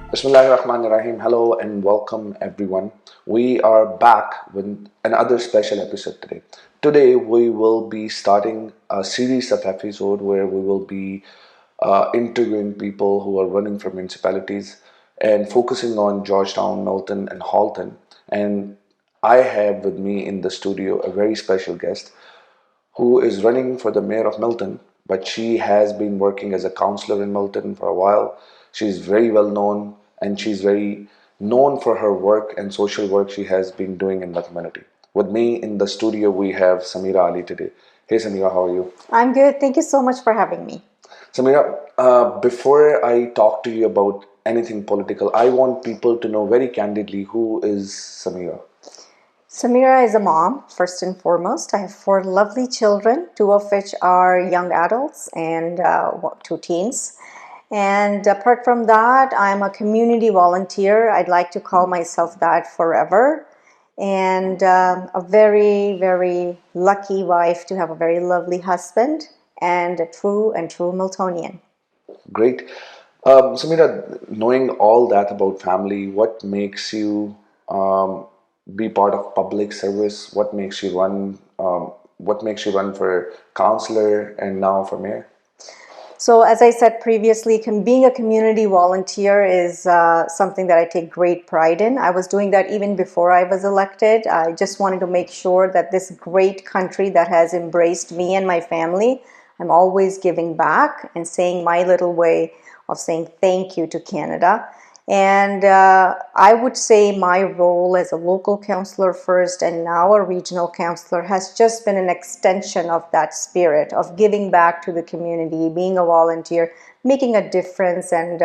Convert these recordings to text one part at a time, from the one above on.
Bismillahirrahmanirrahim. Hello and welcome everyone. We are back with another special episode today. Today we will be starting a series of episodes where we will be interviewing people who are running for municipalities and focusing on Georgetown, Milton, and Halton. And I have with me in the studio a very special guest who is running for the mayor of Milton, but she has been working as a counselor in Milton for a while. She's very well known and she's very known for her work and social work she has been doing in the community. With me in the studio, we have Sameera Ali today. Hey Sameera, how are you? I'm good. Thank you so much for having me. Sameera, before I talk to you about anything political, I want people to know very candidly who is Sameera. Samira is a mom, first and foremost. I have 4 lovely children, 2 of which are young adults and 2 teens. And apart from that, I'm a community volunteer. I'd like to call myself that forever. And a very, very lucky wife to have a very lovely husband and a true Miltonian. Great. Samira, knowing all that about family, what makes you be part of public service? What makes you run? What makes you run for counselor and now for mayor? So, as I said previously, being a community volunteer is something that I take great pride in. I was doing that even before I was elected. I just wanted to make sure that this great country that has embraced me and my family, I'm always giving back and saying my little way of saying thank you to Canada. And I would say my role as a local councillor first and now a regional councillor has just been an extension of that spirit of giving back to the community, being a volunteer, making a difference, and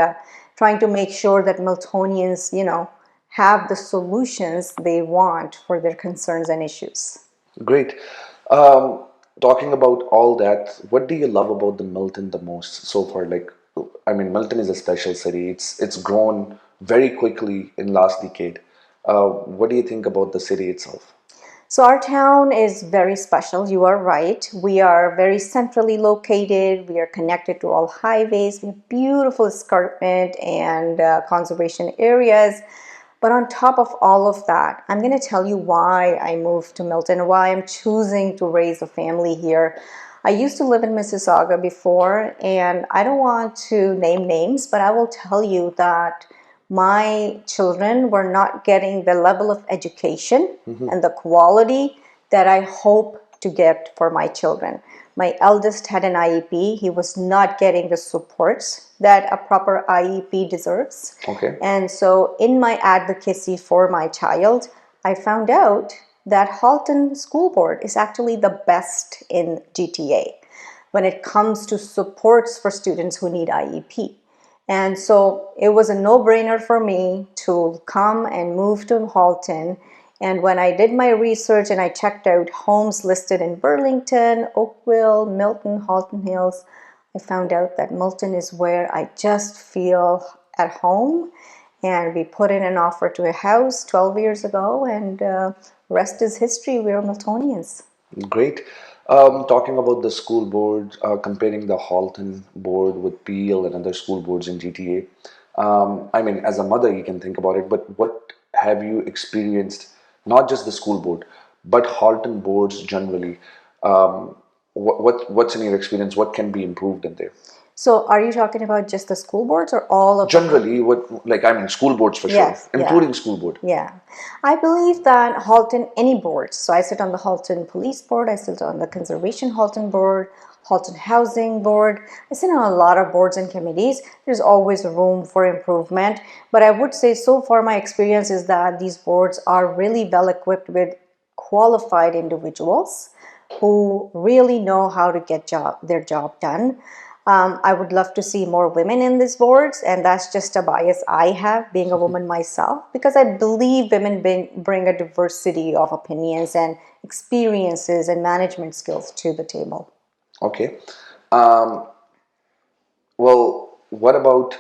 trying to make sure that Miltonians, have the solutions they want for their concerns and issues. Great. Um, Talking about all that, what do you love about the Milton the most so far? Like, I mean, Milton is a special city. It's grown very quickly in last decade. What do you think about the city itself? So our town is very special. You are right. We are very centrally located. We are connected to all highways. We have beautiful escarpment and conservation areas. But on top of all of that, I'm going to tell you why I moved to Milton, why I'm choosing to raise a family here. I used to live in Mississauga before, and I don't want to name names, but I will tell you that my children were not getting the level of education and the quality that I hope to get for my children. My eldest had an IEP. He was not getting the supports that a proper IEP deserves. Okay. And so in my advocacy for my child, I found out that Halton School Board is actually the best in GTA when it comes to supports for students who need IEP. And so it was a no-brainer for me to come and move to Halton. And when I did my research and I checked out homes listed in Burlington, Oakville, Milton, Halton Hills, I found out that Milton is where I just feel at home. And we put in an offer to a house 12 years ago, and rest is history. We're Miltonians. Great. Talking about the school board, comparing the Halton board with Peel and other school boards in GTA. I mean, as a mother, you can think about it, but what have you experienced, not just the school board, but Halton boards generally? What's in your experience? What can be improved in there? So are you talking about just the school boards or all of them? Generally, I mean, school boards for sure, Yes, including school board. Yeah. I believe that Halton, any boards, so I sit on the Halton Police Board, I sit on the Conservation Halton Board, Halton Housing Board, I sit on a lot of boards and committees. There's always room for improvement. But I would say so far my experience is that these boards are really well equipped with qualified individuals who really know how to get their job done. I would love to see more women in these boards, and that's just a bias I have, being a woman myself, because I believe women bring a diversity of opinions and experiences and management skills to the table. Okay. Um, well, what about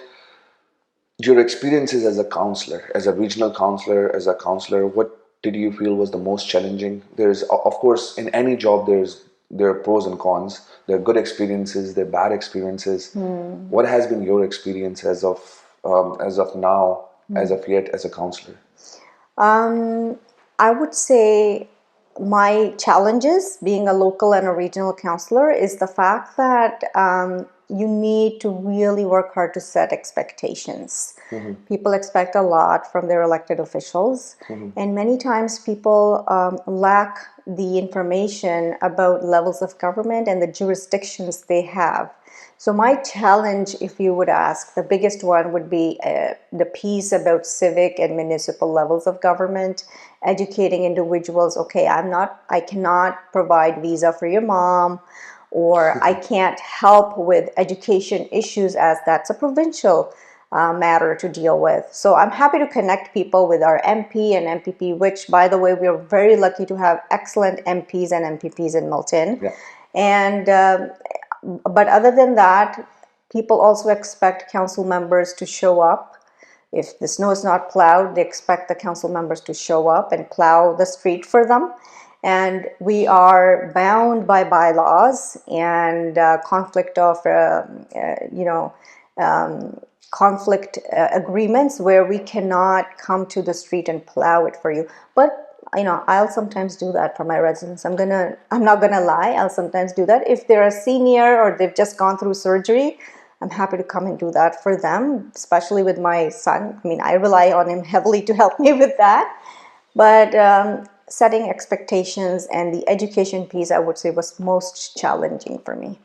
your experiences as a counselor, as a regional counselor, as a counselor? What did you feel was the most challenging? There's, of course, in any job, there are pros and cons. There are good experiences, there are bad experiences. What has been your experience as of as of now, as of yet, as a councillor? I would say my challenges being a local and a regional councillor is the fact that you need to really work hard to set expectations. People expect a lot from their elected officials, and many times people lack the information about levels of government and the jurisdictions they have. So my challenge, if you would ask, the biggest one would be the piece about civic and municipal levels of government, educating individuals. Okay, I cannot provide visa for your mom, or I can't help with education issues as that's a provincial matter to deal with. So I'm happy to connect people with our MP and MPP, which, by the way, we are very lucky to have excellent MPs and MPPs in Milton. Yeah. And but other than that, people also expect council members to show up. If the snow is not plowed, they expect the council members to show up and plow the street for them. And we are bound by bylaws and conflict of, conflict agreements where we cannot come to the street and plow it for you. But I'll sometimes do that for my residents. I'm not gonna lie. I'll sometimes do that if they're a senior or they've just gone through surgery. I'm happy to come and do that for them, especially with my son. I mean, I rely on him heavily to help me with that. But setting expectations and the education piece, I would say, was most challenging for me.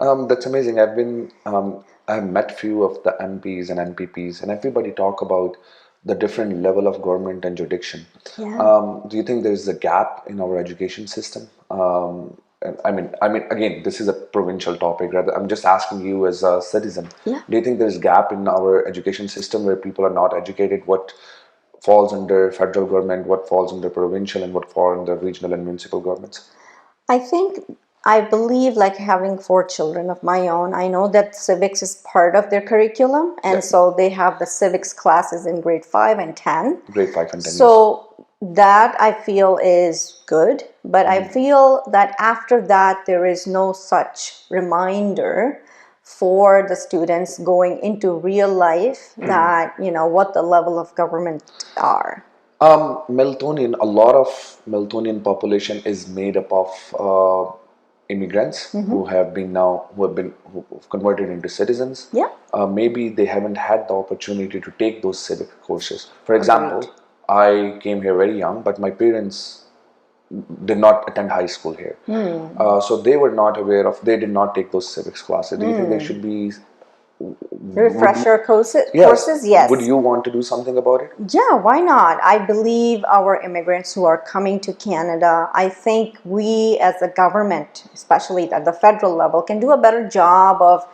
That's amazing. I've met few of the MPs and MPPs, and everybody talk about the different level of government and jurisdiction. Yeah. Do you think there is a gap in our education system? And again, this is a provincial topic. Rather, I'm just asking you as a citizen. Yeah. Do you think there's a gap in our education system where people are not educated? What falls under federal government? What falls under provincial, and what falls under regional and municipal governments? I believe, like having 4 children of my own, I know that civics is part of their curriculum, and Yeah. so they have the civics classes in grade 5 and 10. Grade 5 and 10 years. So that I feel is good, but I feel that after that there is no such reminder for the students going into real life that what the level of government are. Miltonian, a lot of Miltonian population is made up of immigrants who've converted into citizens. Yeah. Maybe they haven't had the opportunity to take those civic courses. For example, I came here very young, but my parents did not attend high school here. So they were not aware of, they did not take those civics classes. Do you think there should be Refresher courses? Yes. Would you want to do something about it? Yeah, why not? I believe our immigrants who are coming to Canada, I think we as a government, especially at the federal level, can do a better job of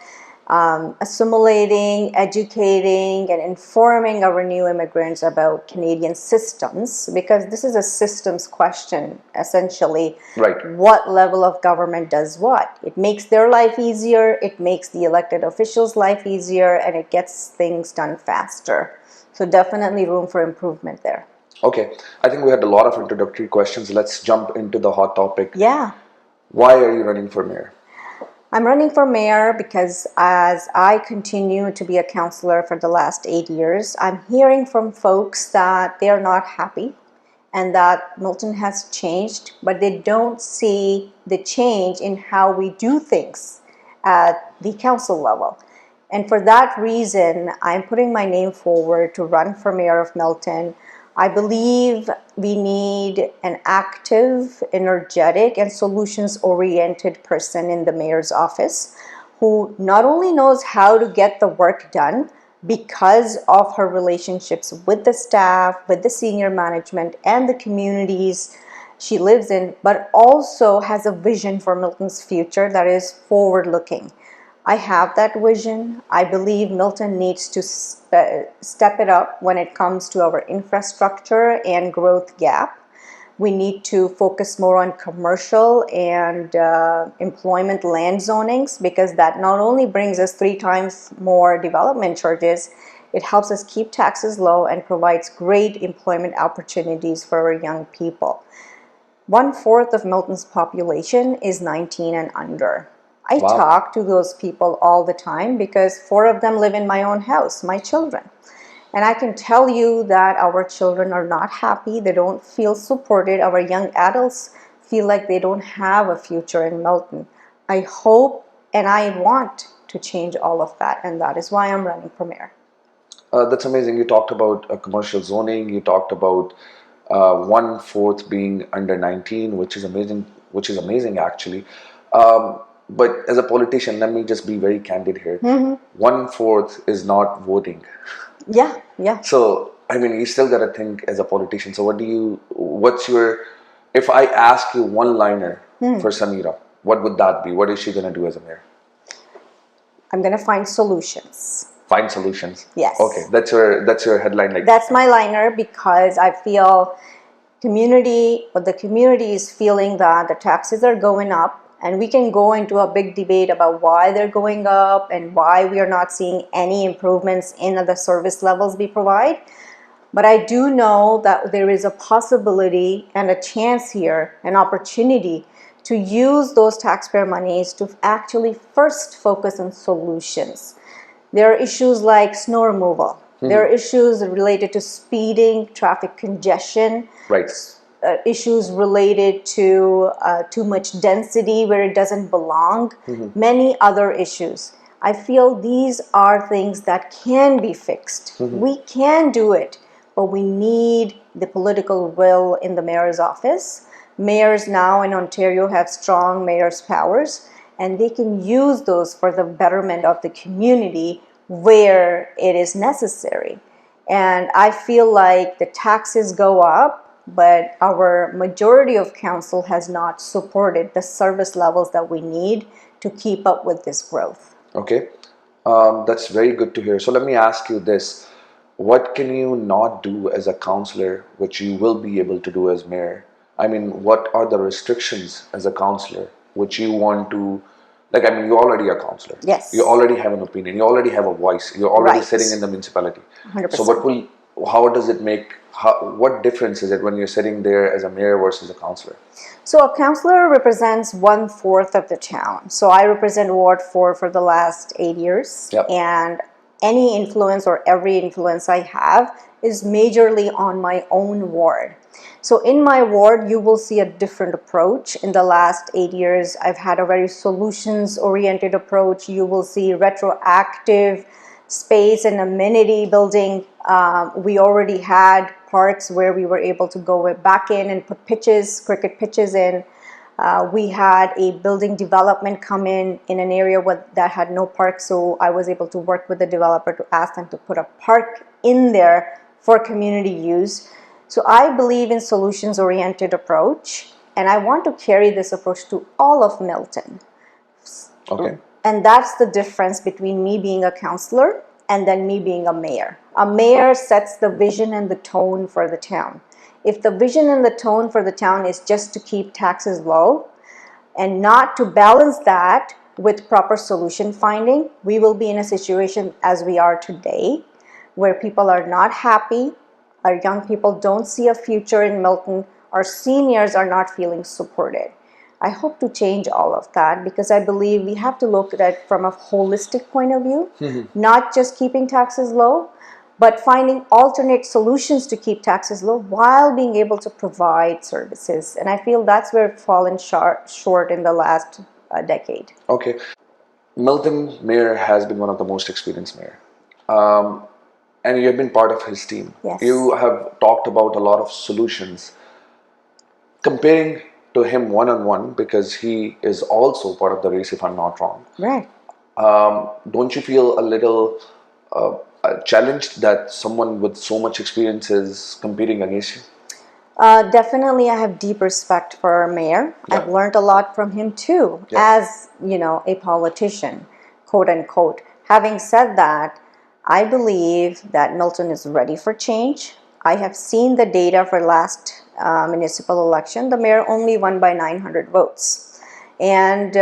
assimilating, educating, and informing our new immigrants about Canadian systems, because this is a systems question, essentially. Right. What level of government does what? It makes their life easier, it makes the elected officials' life easier, and it gets things done faster. So definitely room for improvement there. Okay, I think we had a lot of introductory questions. Let's jump into the hot topic. Yeah. Why are you running for mayor? I'm running for mayor because as I continue to be a councillor for the last 8 years, I'm hearing from folks that they are not happy and that Milton has changed, but they don't see the change in how we do things at the council level. And for that reason, I'm putting my name forward to run for mayor of Milton. I believe we need an active, energetic, and solutions-oriented person in the mayor's office who not only knows how to get the work done because of her relationships with the staff, with the senior management, and the communities she lives in, but also has a vision for Milton's future that is forward-looking. I have that vision. I believe Milton needs to step it up when it comes to our infrastructure and growth gap. We need to focus more on commercial and employment land zonings, because that not only brings us 3 times more development charges, it helps us keep taxes low and provides great employment opportunities for our young people. 1/4 of Milton's population is 19 and under. I Wow. talk to those people all the time because 4 of them live in my own house, my children. And I can tell you that our children are not happy. They don't feel supported. Our young adults feel like they don't have a future in Milton. I hope and I want to change all of that. And that is why I'm running for mayor. That's amazing. You talked about commercial zoning. You talked about 1/4 being under 19, which is amazing. Which is amazing, actually. But as a politician, let me just be very candid here. 1/4 is not voting. Yeah, yeah. So I mean, you still gotta think as a politician. So what's your? If I ask you one-liner for Samira, what would that be? What is she gonna do as a mayor? I'm going to find solutions. Find solutions. Yes. Okay, that's your headline. Like That's my liner because I feel the community is feeling that the taxes are going up, and we can go into a big debate about why they're going up and why we are not seeing any improvements in the service levels we provide. But I do know that there is a possibility and a chance here, an opportunity to use those taxpayer monies to actually first focus on solutions. There are issues like snow removal. There are issues related to speeding, traffic congestion, right. issues related to too much density where it doesn't belong, many other issues. I feel these are things that can be fixed. We can do it, but we need the political will in the mayor's office. Mayors now in Ontario have strong mayor's powers, and they can use those for the betterment of the community where it is necessary. And I feel like the taxes go up, but our majority of council has not supported the service levels that we need to keep up with this growth. Okay, that's very good to hear. So let me ask you this. What can you not do as a councillor, which you will be able to do as mayor? I mean, what are the restrictions as a councillor, which you want to, like, I mean, you're already a councillor. Yes. You already have an opinion. You already have a voice. You're already Right. sitting in the municipality. 100%. So how does it make, what difference is it when you're sitting there as a mayor versus a councillor? So a councillor represents 1/4 of the town. So I represent Ward 4 for the last 8 years. Yep. And any influence or every influence I have is majorly on my own ward. So in my ward, you will see a different approach. In the last 8 years, I've had a very solutions-oriented approach. You will see retroactive space and amenity building. We already had parks where we were able to go back in and put pitches, cricket pitches in. We had a building development come in an area that had no park, so I was able to work with the developer to ask them to put a park in there for community use. So I believe in solutions-oriented approach, and I want to carry this approach to all of Milton. Okay. And that's the difference between me being a councillor and then me being a mayor. A mayor sets the vision and the tone for the town. If the vision and the tone for the town is just to keep taxes low and not to balance that with proper solution finding, we will be in a situation as we are today, where people are not happy, our young people don't see a future in Milton, our seniors are not feeling supported. I hope to change all of that because I believe we have to look at it from a holistic point of view, not just keeping taxes low, but finding alternate solutions to keep taxes low while being able to provide services. And I feel that's where we've fallen short in the last decade. Okay. Milton Mayor has been one of the most experienced mayor. And you have been part of his team. Yes. You have talked about a lot of solutions. Comparing to him one-on-one, because he is also part of the race, if I'm not wrong. Right. Don't you feel a little challenged that someone with so much experience is competing against you? Definitely, I have deep respect for our mayor. Yeah. I've learned a lot from him too, as a politician, quote unquote. Having said that, I believe that Milton is ready for change. I have seen the data for last municipal election. The mayor only won by 900 votes. And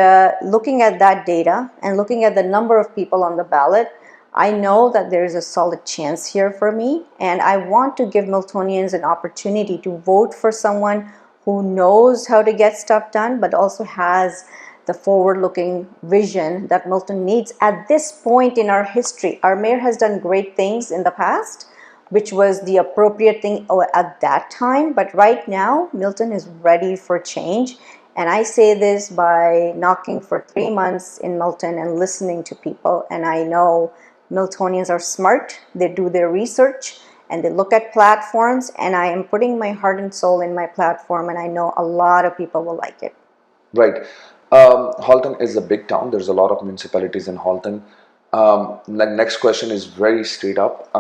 looking at that data and looking at the number of people on the ballot, I know that there is a solid chance here for me, and I want to give Miltonians an opportunity to vote for someone who knows how to get stuff done, but also has the forward-looking vision that Milton needs at this point in our history. Our mayor has done great things in the past, which was the appropriate thing at that time, but right now Milton is ready for change. And I say this by knocking for 3 months in Milton and listening to people, and I know Miltonians are smart, they do their research, and they look at platforms, and I am putting my heart and soul in my platform, and I know a lot of people will like it. Right. Halton is a big town. There's a lot of municipalities in Halton. The next question is very straight up.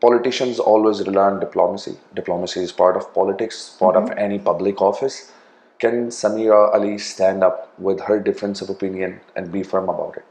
Politicians always rely on diplomacy. Diplomacy is part of politics, part of any public office. Can Sameera Ali stand up with her difference of opinion and be firm about it?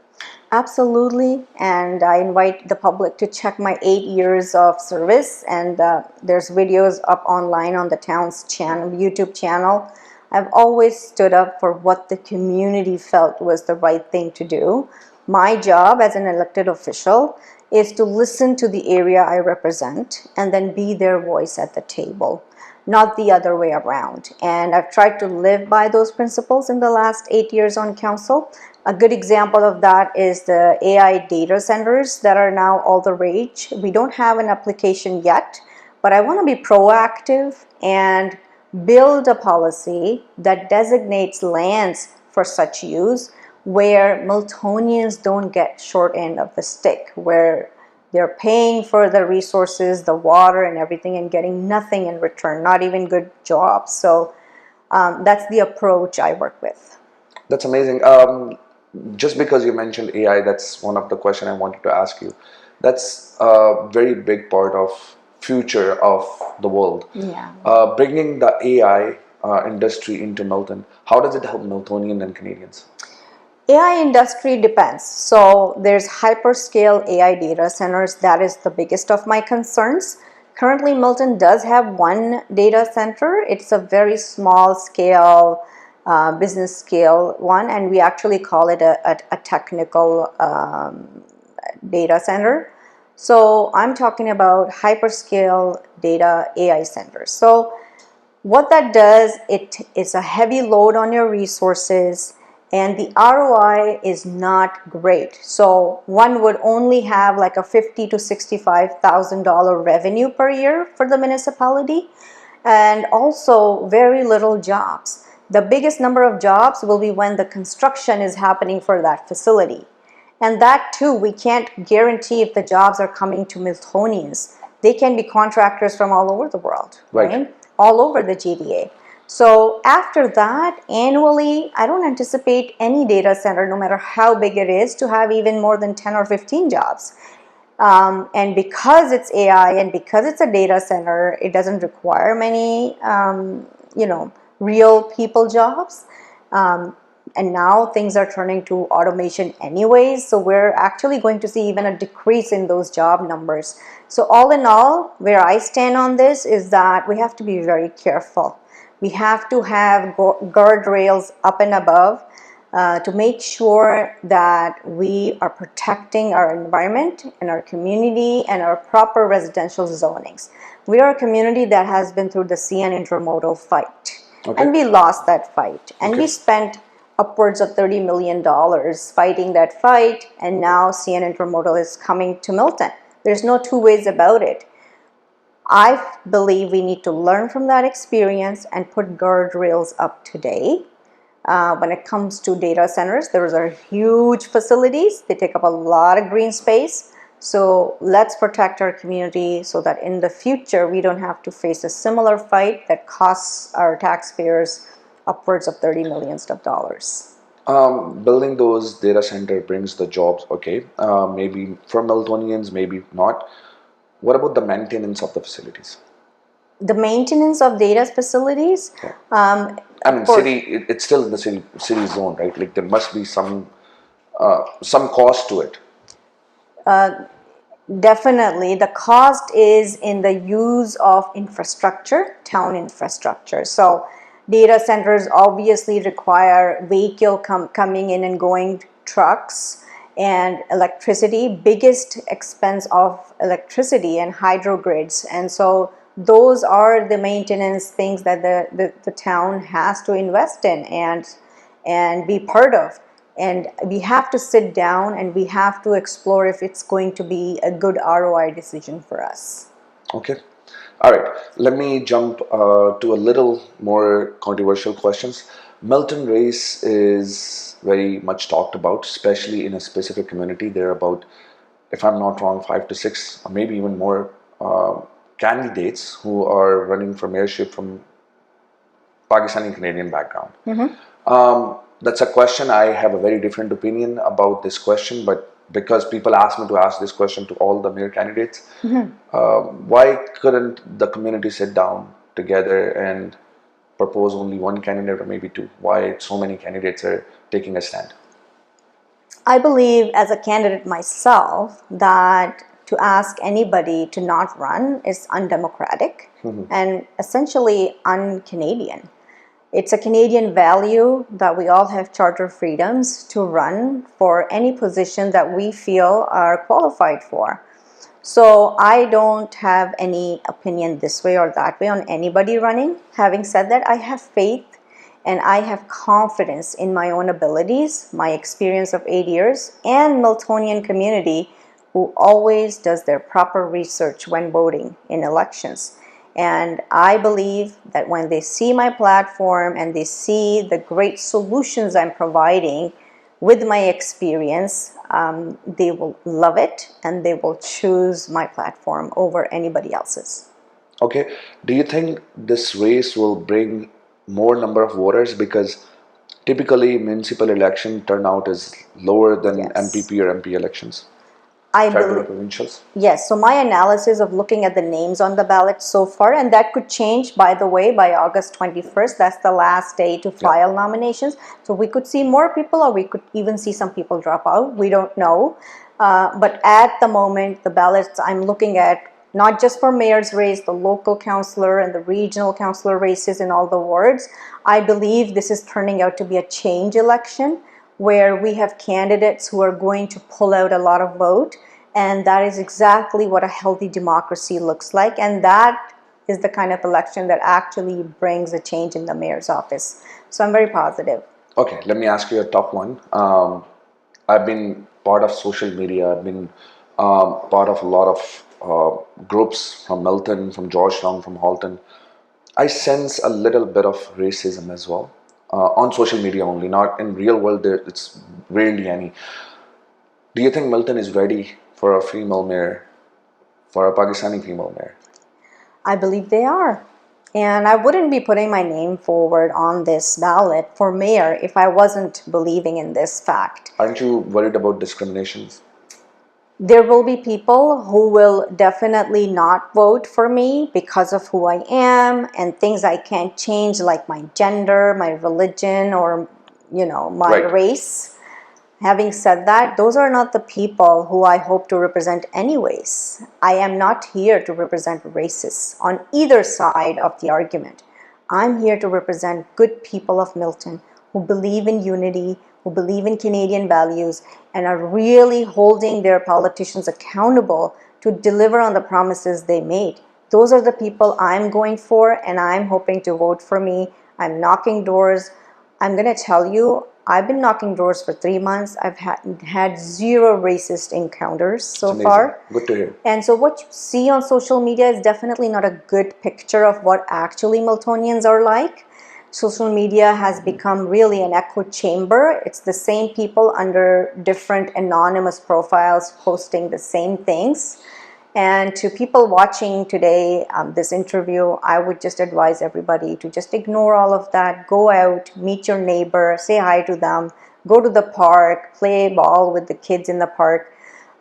Absolutely, and I invite the public to check my 8 years of service, and there's videos up online on the town's channel, YouTube channel. I've always stood up for what the community felt was the right thing to do. My job as an elected official is to listen to the area I represent and then be their voice at the table, not the other way around. And I've tried to live by those principles in the last 8 years on council. A good example of that is the AI data centers that are now all the rage. We don't have an application yet, but I want to be proactive and build a policy that designates lands for such use where Miltonians don't get short end of the stick, where they're paying for the resources, the water and everything, and getting nothing in return, not even good jobs. So that's the approach I work with. That's amazing. Just because you mentioned AI, that's one of the questions I wanted to ask you. That's a very big part of future of the world. Yeah. Bringing the AI industry into Milton, how does it help Miltonian and Canadians? AI industry depends. So there's hyperscale AI data centers. That is the biggest of my concerns. Currently, Milton does have one data center. It's a very small scale, business scale one, and we actually call it a technical data center. So I'm talking about hyperscale data AI centers. So what that does, it is a heavy load on your resources, and the ROI is not great. So one would only have like a $50,000 to $65,000 revenue per year for the municipality, and also very little jobs. The biggest number of jobs will be when the construction is happening for that facility. And that too, we can't guarantee if the jobs are coming to Miltonians. They can be contractors from all over the world, right? All over the GTA. So after that, annually, I don't anticipate any data center, no matter how big it is, to have even more than 10 or 15 jobs. And because it's AI and because it's a data center, it doesn't require many, real people jobs. And now things are turning to automation anyways, so we're actually going to see even a decrease in those job numbers. So all in all, where I stand on this is that we have to be very careful. We have to have guardrails up and above to make sure that we are protecting our environment and our community and our proper residential zonings. We are a community that has been through the CN intermodal fight, and we lost that fight, and we spent upwards of $30 million fighting that fight, and now CN Intermodal is coming to Milton. There's no two ways about it. I believe we need to learn from that experience and put guardrails up today. When it comes to data centers, those are huge facilities. They take up a lot of green space. So let's protect our community so that in the future we don't have to face a similar fight that costs our taxpayers upwards of $30 million. Building those data center brings the jobs, okay. Maybe for Miltonians, maybe not. What about the maintenance of the facilities? The maintenance of data facilities? I mean, it's still in the city zone, right? Like there must be some cost to it. Definitely. The cost is in the use of infrastructure, town infrastructure. So data centers obviously require vehicle coming in and going trucks and electricity, biggest expense of electricity and hydro grids. And so those are the maintenance things that the town has to invest in. And and be part of. And we have to sit down and we have to explore if it's going to be a good ROI decision for us. Okay. All right. Let me jump to a little more controversial questions. Milton race is very much talked about, especially in a specific community. There are about, if I'm not wrong, 5 to 6 or maybe even more candidates who are running for mayorship from Pakistani Canadian background. That's a question. I have a very different opinion about this question, but because people asked me to ask this question to all the mayor candidates, why couldn't the community sit down together and propose only one candidate or maybe two? Why so many candidates are taking a stand? I believe as a candidate myself that to ask anybody to not run is undemocratic and essentially un-Canadian. It's a Canadian value that we all have charter freedoms to run for any position that we feel are qualified for. So I don't have any opinion this way or that way on anybody running. Having said that, I have faith and I have confidence in my own abilities, my experience of 8 years, and Miltonian community who always does their proper research when voting in elections. And I believe that when they see my platform and they see the great solutions I'm providing with my experience, they will love it and they will choose my platform over anybody else's. Okay. Do you think this race will bring more number of voters? Because typically municipal election turnout is lower than Yes. MPP or MP elections. I Federal believe, provincials. yes, so my analysis of looking at the names on the ballot so far, and that could change, by the way, by August 21st. That's the last day to file nominations. So we could see more people or we could even see some people drop out. We don't know. But at the moment, the ballots I'm looking at, not just for mayor's race, the local councillor and the regional councillor races in all the wards, I believe this is turning out to be a change election where we have candidates who are going to pull out a lot of vote, and that is exactly what a healthy democracy looks like, and that is the kind of election that actually brings a change in the mayor's office. So I'm very positive. Okay, let me ask you a tough one. I've been part of social media. I've been part of a lot of groups from Milton, from Georgetown, from Halton. I sense a little bit of racism as well on social media only, not in real world. It's rarely any. Do you think Milton is ready for a female mayor, for a Pakistani female mayor? I believe they are. And I wouldn't be putting my name forward on this ballot for mayor if I wasn't believing in this fact. Aren't you worried about discriminations? There will be people who will definitely not vote for me because of who I am and things I can't change, like my gender, my religion, or my race. Having said that, those are not the people who I hope to represent anyways. I am not here to represent racists on either side of the argument. I'm here to represent good people of Milton who believe in unity, who believe in Canadian values, and are really holding their politicians accountable to deliver on the promises they made. Those are the people I'm going for, and I'm hoping to vote for me. I'm knocking doors. I'm going to tell you, I've been knocking doors for 3 months. I've had zero racist encounters so far. Good to hear. And so what you see on social media is definitely not a good picture of what actually Miltonians are like. Social media has become really an echo chamber. It's the same people under different anonymous profiles posting the same things. And to people watching today, this interview, I would just advise everybody to just ignore all of that. Go out, meet your neighbor, say hi to them, go to the park, play ball with the kids in the park.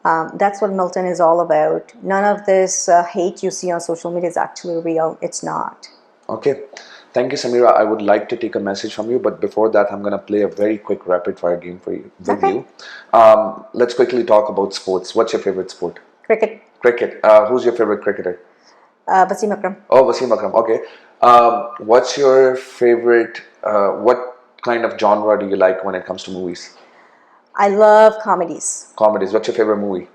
That's what Milton is all about. None of this hate you see on social media is actually real. It's not. Okay. Thank you, Samira. I would like to take a message from you, but before that, I'm going to play a very quick rapid fire game for you. Let's quickly talk about sports. What's your favorite sport? Cricket. Cricket. Who's your favorite cricketer? Wasim Akram. Oh, Wasim Akram. Okay. What's your favorite? What kind of genre do you like when it comes to movies? I love comedies. Comedies. What's your favorite movie?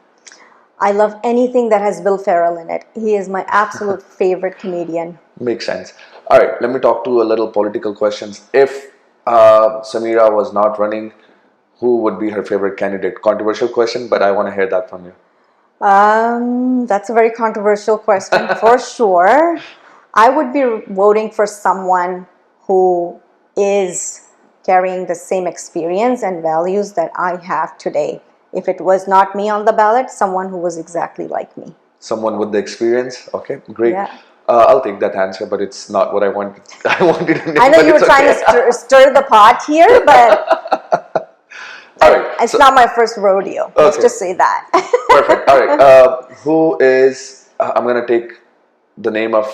I love anything that has Will Ferrell in it. He is my absolute favorite comedian. Makes sense. All right. Let me talk to a little political questions. If Samira was not running, who would be her favorite candidate? Controversial question, but I want to hear that from you. That's a very controversial question for sure. I would be voting for someone who is carrying the same experience and values that I have today. If it was not me on the ballot, someone who was exactly like me. Someone with the experience. Okay, great. Yeah. I'll take that answer, but it's not what I wanted. I wanted to know. I know but you were it's trying okay. to stir the pot here, but All right. it's So, not my first rodeo. Let's okay. just say that. Perfect. All right. Who is? I'm gonna take the name of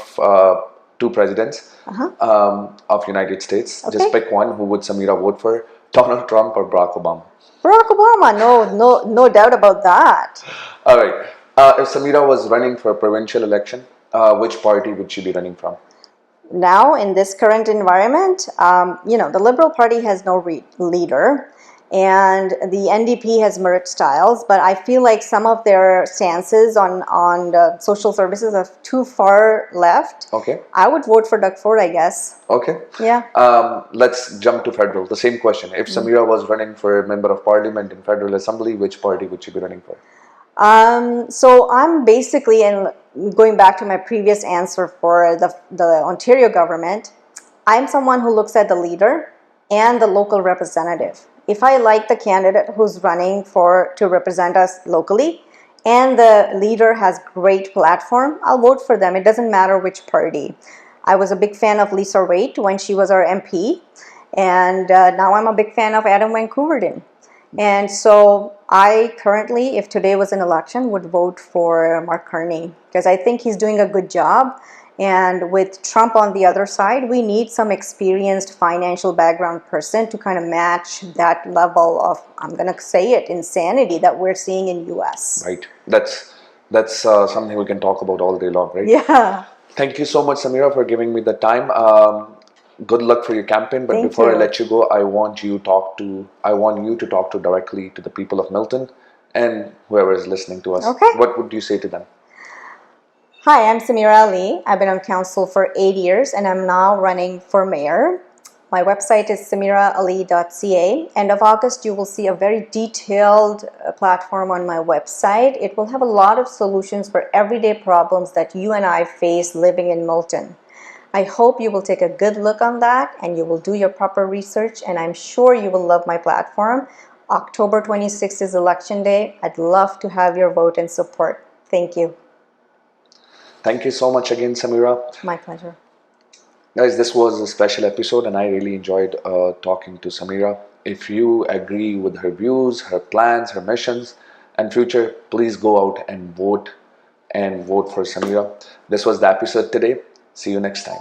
two presidents of United States. Okay. Just pick one. Who would Samira vote for? Donald Trump or Barack Obama? Barack Obama, no doubt about that. All right. If Samira was running for a provincial election, which party would she be running from? Now, in this current environment, the Liberal Party has no leader, and the NDP has Merit Styles, but I feel like some of their stances on the social services are too far left. Okay. I would vote for Doug Ford, I guess. Okay. Yeah. Let's jump to federal. The same question. If Samira was running for a member of parliament in federal assembly, which party would she be running for? So I'm basically, and going back to my previous answer for the Ontario government, I'm someone who looks at the leader and the local representative. If I like the candidate who's running to represent us locally, and the leader has great platform, I'll vote for them. It doesn't matter which party. I was a big fan of Lisa Raitt when she was our MP, and now I'm a big fan of Adam Van Couverden. And so I currently, if today was an election, would vote for Mark Carney because I think he's doing a good job. And with Trump on the other side, we need some experienced financial background person to kind of match that level of, I'm going to say it, insanity that we're seeing in US. Right. That's something we can talk about all day long, right? Yeah. Thank you so much, Samira, for giving me the time. Good luck for your campaign. But Thank before you. I let you go, I want you to talk to directly to the people of Milton and whoever is listening to us. Okay. What would you say to them? Hi, I'm Sameera Ali. I've been on council for 8 years and I'm now running for mayor. My website is sameeraali.ca. End of August, you will see a very detailed platform on my website. It will have a lot of solutions for everyday problems that you and I face living in Milton. I hope you will take a good look on that and you will do your proper research, and I'm sure you will love my platform. October 26th is election day. I'd love to have your vote and support. Thank you. Thank you so much again, Samira. My pleasure. Guys, this was a special episode and I really enjoyed talking to Samira. If you agree with her views, her plans, her missions and future, please go out and vote for Samira. This was the episode today. See you next time.